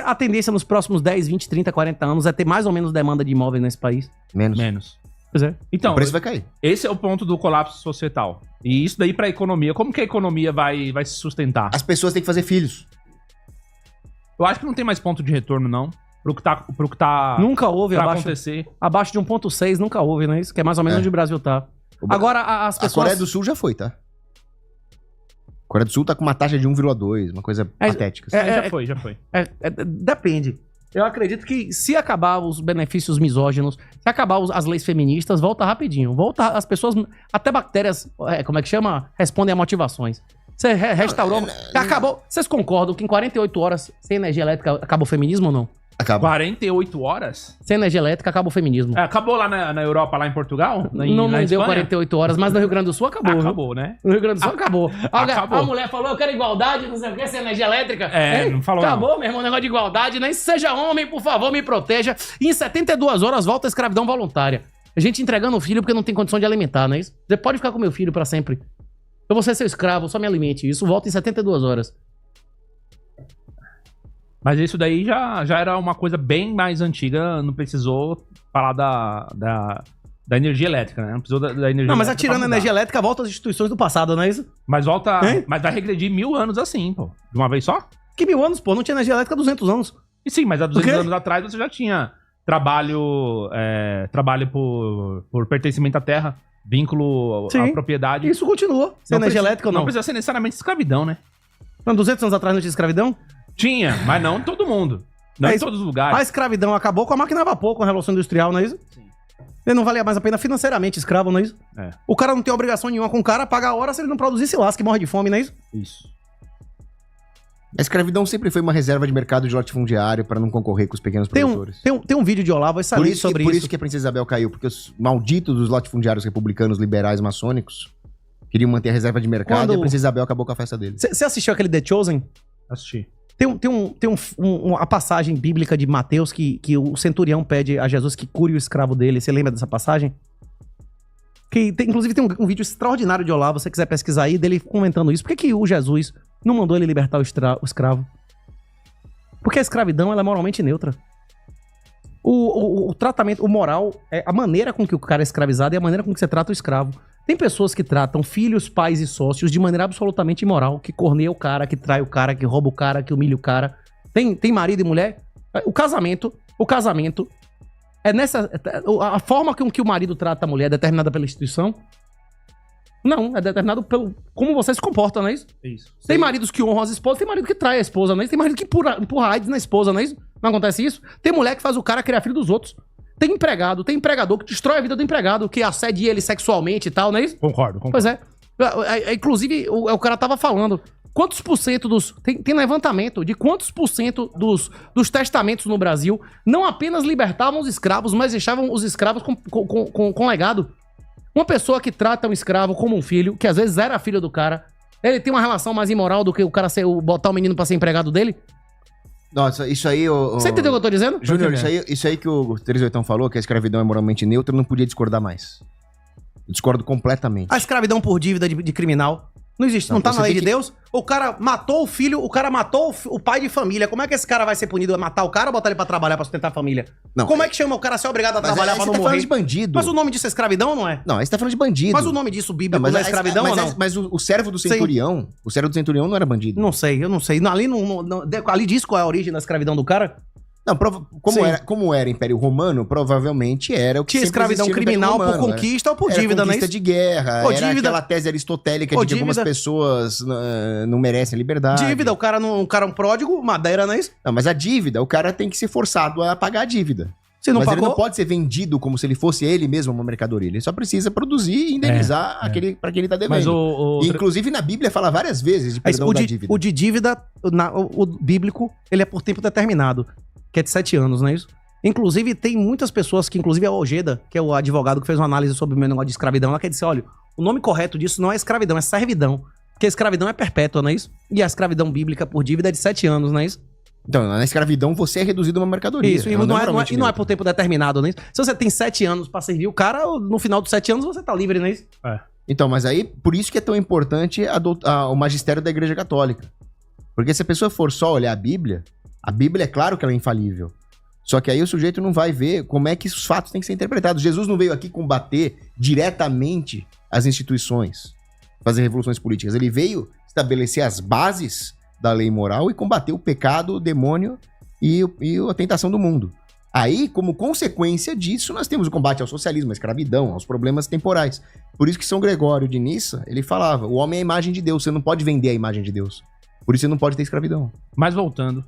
A tendência nos próximos 10, 20, 30, 40 anos é ter mais ou menos demanda de imóveis nesse país. Menos. Pois é. Então, O preço vai cair. esse é o ponto do colapso societal. E isso daí pra economia. Como que a economia vai se sustentar? As pessoas têm que fazer filhos. Eu acho que não tem mais ponto de retorno, não. Pro que tá Nunca houve pra abaixo, acontecer. abaixo de 1,6, nunca houve, não é isso? Que é mais ou menos onde o Brasil tá. Agora, as A pessoas... Coreia do Sul já foi, tá? A Coreia do Sul tá com uma taxa de 1,2, uma coisa patética. Já foi. Depende. Eu acredito que se acabar os benefícios misóginos, se acabar as leis feministas, volta rapidinho. Volta, as pessoas, até bactérias, como é que chama? Respondem a motivações. Você restaurou... Acabou. Vocês concordam que em 48 horas, sem energia elétrica, acabou o feminismo ou não? Acaba. 48 horas? Sem energia elétrica, acaba o feminismo. Acabou lá na Europa, lá em Portugal? Não deu 48 horas, mas no Rio Grande do Sul acabou. Acabou, né? No Rio Grande do Sul acabou. Acabou. A mulher falou, eu quero igualdade, não sei o que, sem energia elétrica. Não falou Acabou, meu irmão, negócio de igualdade. Nem seja homem, por favor, me proteja. E em 72 horas volta a escravidão voluntária. A gente entregando o filho porque não tem condição de alimentar, não é isso? Você pode ficar com meu filho pra sempre. Eu vou ser seu escravo, só me alimente. Isso volta em 72 horas. Mas isso daí já era uma coisa bem mais antiga, não precisou falar da energia elétrica, né? Não precisou da energia elétrica. Não, mas atirando a energia elétrica, volta às instituições do passado, não é isso? Mas volta. Mas vai regredir 1000 anos assim, pô. De uma vez só? Que 1000 anos, pô? Não tinha energia elétrica há 200 anos. E sim, mas há 200 anos atrás você já tinha trabalho por pertencimento à terra, vínculo à propriedade. Isso continua. Sem energia elétrica ou não? Não precisa ser necessariamente escravidão, né? Não, 200 anos atrás não tinha escravidão? Tinha, mas não em todo mundo. Não em todos os lugares. A escravidão acabou com a máquina a vapor, com a Revolução Industrial, não é isso? Sim. Ele não valia mais a pena financeiramente escravo, não é isso? É. O cara não tem obrigação nenhuma com o cara, paga a hora se ele não produzir, se lasca e morre de fome, não é isso? Isso. A escravidão sempre foi uma reserva de mercado de latifundiário para não concorrer com os pequenos produtores. Tem um vídeo de Olavo excelente sobre isso. Por isso que a Princesa Isabel caiu, porque os malditos dos latifundiários republicanos, liberais, maçônicos queriam manter a reserva de mercado e a Princesa Isabel acabou com a festa deles. Você assistiu aquele The Chosen? Assisti. Tem uma passagem bíblica de Mateus que o centurião pede a Jesus que cure o escravo dele. Você lembra dessa passagem? Inclusive tem um vídeo extraordinário de Olavo, se você quiser pesquisar aí, dele comentando isso. Por que o Jesus não mandou ele libertar o escravo? Porque a escravidão ela é moralmente neutra. O tratamento, o moral, é a maneira com que o cara é escravizado e a maneira com que você trata o escravo. Tem pessoas que tratam filhos, pais e sócios de maneira absolutamente imoral, que corneia o cara, que trai o cara, que rouba o cara, que humilha o cara. Tem marido e mulher. O casamento é nessa... A forma com que o marido trata a mulher é determinada pela instituição? Não, é determinado pelo como você se comporta, não é isso? Isso. Tem maridos que honram as esposas, tem marido que trai a esposa, não é isso? Tem marido que empurra AIDS na esposa, não é isso? Não acontece isso? Tem mulher que faz o cara criar filho dos outros. Tem empregado, tem empregador que destrói a vida do empregado, que assedia ele sexualmente e tal, não é isso? Concordo. Pois é. Inclusive, o cara tava falando, quantos por cento dos... Tem levantamento de quantos por cento dos testamentos no Brasil não apenas libertavam os escravos, mas deixavam os escravos com legado. Uma pessoa que trata um escravo como um filho, que às vezes era filho do cara, ele tem uma relação mais imoral do que o cara botar o menino pra ser empregado dele? Nossa, isso aí... Você entendeu o que eu tô dizendo? Júnior, isso aí que o 38 falou, que a escravidão é moralmente neutra, eu não podia discordar mais. Eu discordo completamente. A escravidão por dívida de criminal não existe, não tá na lei de Deus. O cara matou o filho, o cara matou o pai de família. Como é que esse cara vai ser punido? É matar o cara ou botar ele pra trabalhar pra sustentar a família? Não, Como é que chama o cara ser obrigado a trabalhar pra não morrer? Você tá falando de bandido. Mas o nome disso é escravidão ou não é? Não, aí você tá falando de bandido. Mas o nome disso bíblico não é escravidão ou não? Mas o servo do centurião, o servo do centurião não era bandido. Não sei, eu não sei. Ali diz qual é a origem da escravidão do cara? Não, como era Império Romano, provavelmente era o que tinha escravidão criminal por conquista ou por dívida, não é isso? Conquista de guerra, era aquela tese aristotélica de que algumas pessoas não merecem liberdade. Dívida, o cara é um pródigo, madeira, não é isso? Não, mas a dívida, o cara tem que ser forçado a pagar a dívida. Se não mas pagou... ele não pode ser vendido como se ele fosse ele mesmo uma mercadoria. Ele só precisa produzir e indenizar para quem ele tá devendo. Mas inclusive na Bíblia fala várias vezes de perdão da dívida. O de dívida, o bíblico, ele é por tempo determinado. Que é de 7 anos, não é isso? Inclusive, tem muitas pessoas que, inclusive a Ojeda, que é o advogado que fez uma análise sobre o meu negócio de escravidão, ela quer dizer, olha, o nome correto disso não é escravidão, é servidão. Porque a escravidão é perpétua, não é isso? E a escravidão bíblica por dívida é de 7 anos, não é isso? Então, na escravidão você é reduzido a uma mercadoria. Isso, e não é por tempo determinado, não é isso? Se você tem 7 anos pra servir o cara, no final dos 7 anos você tá livre, não é isso? É. Então, mas aí, por isso que é tão importante o magistério da Igreja Católica. Porque se a pessoa for só olhar a Bíblia, A Bíblia é claro que ela é infalível. Só que aí o sujeito não vai ver como é que os fatos têm que ser interpretados. Jesus não veio aqui combater diretamente as instituições, fazer revoluções políticas. Ele veio estabelecer as bases da lei moral e combater o pecado, o demônio e a tentação do mundo. Aí, como consequência disso, nós temos o combate ao socialismo, à escravidão, aos problemas temporais. Por isso que São Gregório de Nissa, ele falava, o homem é a imagem de Deus, você não pode vender a imagem de Deus. Por isso você não pode ter escravidão. Mas voltando,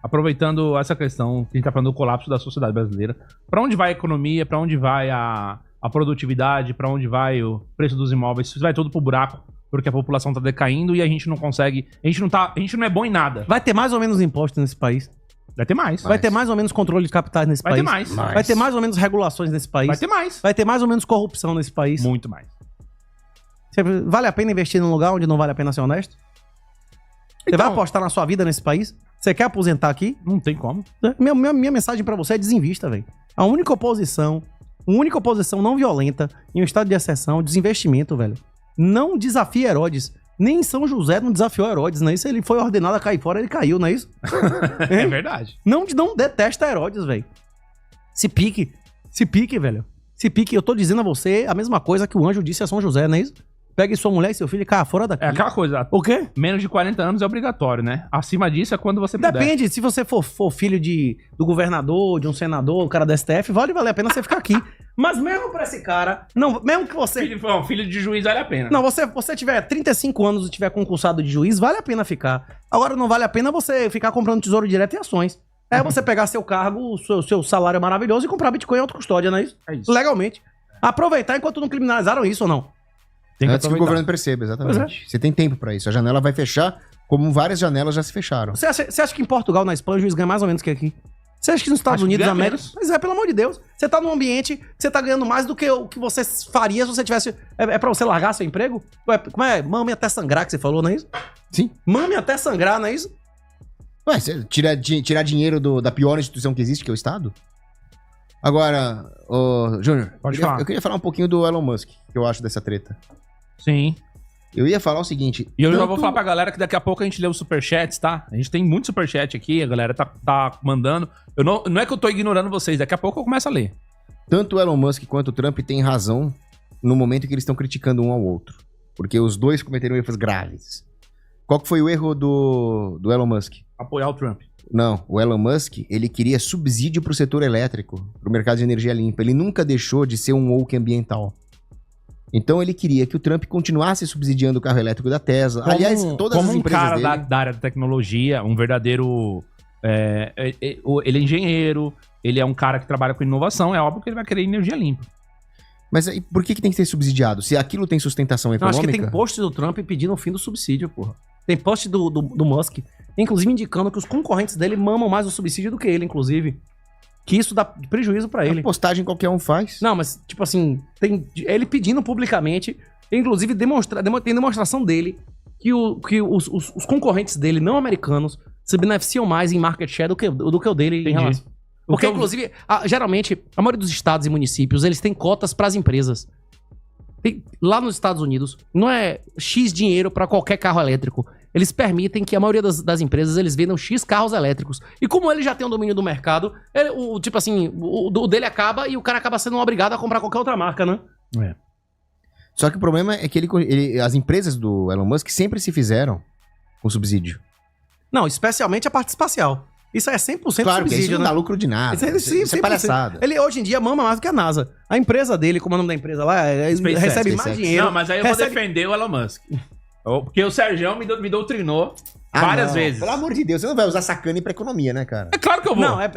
aproveitando essa questão que a gente tá falando do colapso da sociedade brasileira, pra onde vai a economia, pra onde vai a produtividade, pra onde vai o preço dos imóveis, isso vai tudo pro buraco, porque a população tá decaindo e a gente não consegue, a gente não é bom em nada. Vai ter mais ou menos impostos nesse país. Vai ter mais. Vai ter mais ou menos controle de capitais nesse país. Vai ter mais. Vai ter mais ou menos regulações nesse país. Vai ter mais. Vai ter mais ou menos corrupção nesse país. Muito mais. Vale a pena investir num lugar onde não vale a pena ser honesto? Você vai apostar na sua vida nesse país? Você quer aposentar aqui? Não tem como. Minha mensagem pra você é desinvista, velho. A única oposição não violenta em um estado de exceção, desinvestimento, velho. Não desafie Herodes. Nem São José não desafiou Herodes, não é isso? Ele foi ordenado a cair fora, ele caiu, não é isso? É verdade. Não detesta Herodes, velho. Se pique, velho. Se pique, eu tô dizendo a você a mesma coisa que o anjo disse a São José, não é isso? Pegue sua mulher e seu filho e caia fora daqui. É aquela coisa. O quê? Menos de 40 anos é obrigatório, né? Acima disso é quando você puder. Depende, se você for filho do governador, de um senador, o cara da STF, vale a pena você ficar aqui. Mas mesmo pra esse cara, não, mesmo que você... Filho de juiz vale a pena. Não, você tiver 35 anos e tiver concursado de juiz, vale a pena ficar. Agora não vale a pena você ficar comprando tesouro direto e ações. É você pegar seu cargo, seu salário maravilhoso e comprar Bitcoin em autocustódia, não é isso? É isso. Legalmente. Aproveitar enquanto não criminalizaram isso ou não. Antes que o governo perceba, exatamente. Você tem tempo pra isso. A janela vai fechar, como várias janelas já se fecharam. Você acha que em Portugal, na Espanha, o juiz ganha mais ou menos que aqui? Você acha que nos Estados Unidos da América... Pois é, pelo amor de Deus. Você tá num ambiente que você tá ganhando mais do que o que você faria se você tivesse... É pra você largar seu emprego? Como é? Mame até sangrar que você falou, não é isso? Sim. Mame até sangrar, não é isso? Ué, você tirar dinheiro da pior instituição que existe, que é o Estado? Agora, Júnior, eu queria falar um pouquinho do Elon Musk, que eu acho dessa treta. Sim. Eu ia falar o seguinte... E eu já vou falar pra galera que daqui a pouco a gente lê os superchats, tá? A gente tem muito superchat aqui, a galera tá mandando. Não é que eu tô ignorando vocês, daqui a pouco eu começo a ler. Tanto o Elon Musk quanto o Trump têm razão no momento em que eles estão criticando um ao outro. Porque os dois cometeram erros graves. Qual que foi o erro do Elon Musk? Apoiar o Trump. Não, o Elon Musk, ele queria subsídio pro setor elétrico, pro mercado de energia limpa. Ele nunca deixou de ser um woke ambiental. Então ele queria que o Trump continuasse subsidiando o carro elétrico da Tesla. Aliás, todas as empresas cara dele... da área da tecnologia, um verdadeiro... ele é engenheiro, ele é um cara que trabalha com inovação, é óbvio que ele vai querer energia limpa. Mas aí, por que tem que ser subsidiado? Se aquilo tem sustentação econômica... Acho que tem post do Trump pedindo o fim do subsídio, porra. Tem post do Musk, inclusive indicando que os concorrentes dele mamam mais o subsídio do que ele, inclusive. Que isso dá prejuízo pra ele. A postagem qualquer um faz. Não, mas, tipo assim, tem ele pedindo publicamente, inclusive tem demonstração dele que os concorrentes dele, não americanos, se beneficiam mais em market share do que o dele em relação. Porque, inclusive, geralmente, a maioria dos estados e municípios, eles têm cotas pras empresas. Lá nos Estados Unidos, não é X dinheiro pra qualquer carro elétrico. Eles permitem que a maioria das empresas, eles vendam X carros elétricos. E como ele já tem um domínio do mercado, o dele acaba e o cara acaba sendo obrigado a comprar qualquer outra marca, né? É. Só que o problema é que as empresas do Elon Musk sempre se fizeram com subsídio. Não, especialmente a parte espacial. Isso é 100% claro, subsídio, isso não dá lucro de nada. Isso é palhaçada. Ele hoje em dia mama mais do que a NASA. A empresa dele, como é o nome da empresa lá, recebe mais dinheiro. Não, mas aí eu vou defender o Elon Musk. Porque o Sergião me doutrinou várias vezes. Pelo amor de Deus, você não vai usar Sacani pra economia, né, cara? É claro que eu vou. Não, é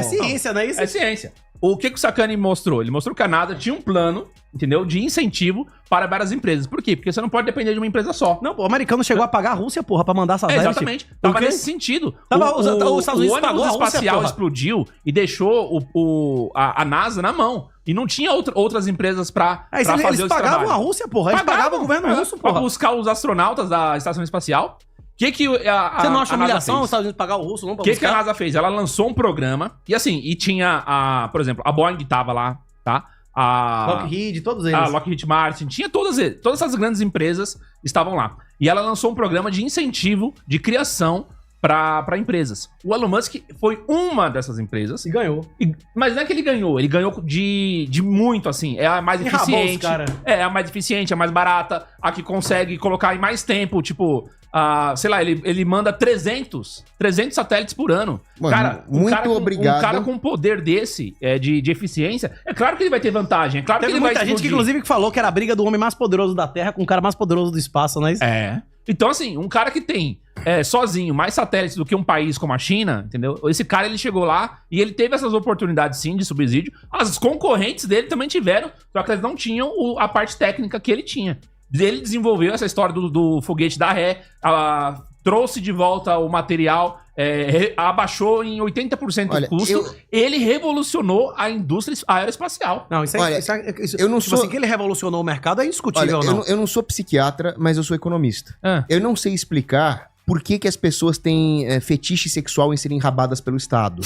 ciência, não é isso? É ciência. O que o Sacani mostrou? Ele mostrou que a NASA tinha um plano, entendeu? De incentivo para várias empresas. Por quê? Porque você não pode depender de uma empresa só. Não, pô, o americano chegou a pagar a Rússia, porra, pra mandar essas exatamente. Tava nesse sentido. Os Estados Unidos pagou a Rússia, espacial porra. explodiu e deixou a NASA na mão. E não tinha outras empresas pra fazer esse trabalho. Eles pagavam a Rússia, porra. Eles pagavam o governo russo, porra. Pra buscar os astronautas da estação espacial. Você não acha humilhação os Estados Unidos pagar o russo, não? O que a NASA fez? Ela lançou um programa e assim, tinha por exemplo, a Boeing tava lá, tá? Lockheed, todos eles. A Lockheed Martin, tinha todas essas grandes empresas estavam lá. E ela lançou um programa de incentivo, de criação para empresas. O Elon Musk foi uma dessas empresas. E ganhou. Mas não é que ele ganhou de muito, assim. É a mais Enrabou os eficiente. cara. É a mais eficiente, a mais barata, a que consegue colocar em mais tempo. Tipo, sei lá, ele manda 300 satélites por ano. Mano, Cara, muito obrigado. Um cara com um poder desse, de eficiência, é claro que ele vai ter vantagem. É claro Teve que ele vai muita gente que, explodir. inclusive, falou que era a briga do homem mais poderoso da Terra com o cara mais poderoso do espaço, não é isso? É. Então, assim, um cara que tem sozinho mais satélites do que um país como a China, entendeu? Esse cara, ele chegou lá e ele teve essas oportunidades, sim, de subsídio. As concorrentes dele também tiveram, só que eles não tinham a parte técnica que ele tinha. Ele desenvolveu essa história do foguete da ré, trouxe de volta o material, abaixou em 80% Olha, o custo. Ele revolucionou a indústria aeroespacial. Não, isso é... Olha, isso, eu não tipo sou- assim, que ele revolucionou o mercado é indiscutível, Olha, não. eu não sou psiquiatra, mas eu sou economista. Ah. Eu não sei explicar por que as pessoas têm fetiche sexual em serem rabadas pelo Estado.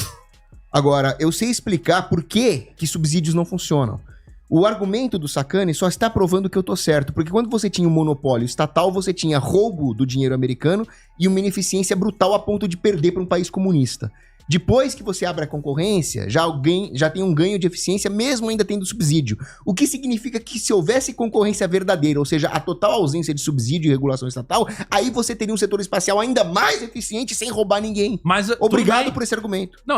Agora, eu sei explicar por que subsídios não funcionam. O argumento do Sacani só está provando que eu tô certo, porque quando você tinha um monopólio estatal, você tinha roubo do dinheiro americano e uma ineficiência brutal a ponto de perder para um país comunista. Depois que você abre a concorrência, já tem um ganho de eficiência, mesmo ainda tendo subsídio. O que significa que se houvesse concorrência verdadeira, ou seja, a total ausência de subsídio e regulação estatal, aí você teria um setor espacial ainda mais eficiente sem roubar ninguém. Mas, tudo Obrigado bem. por esse argumento. Não,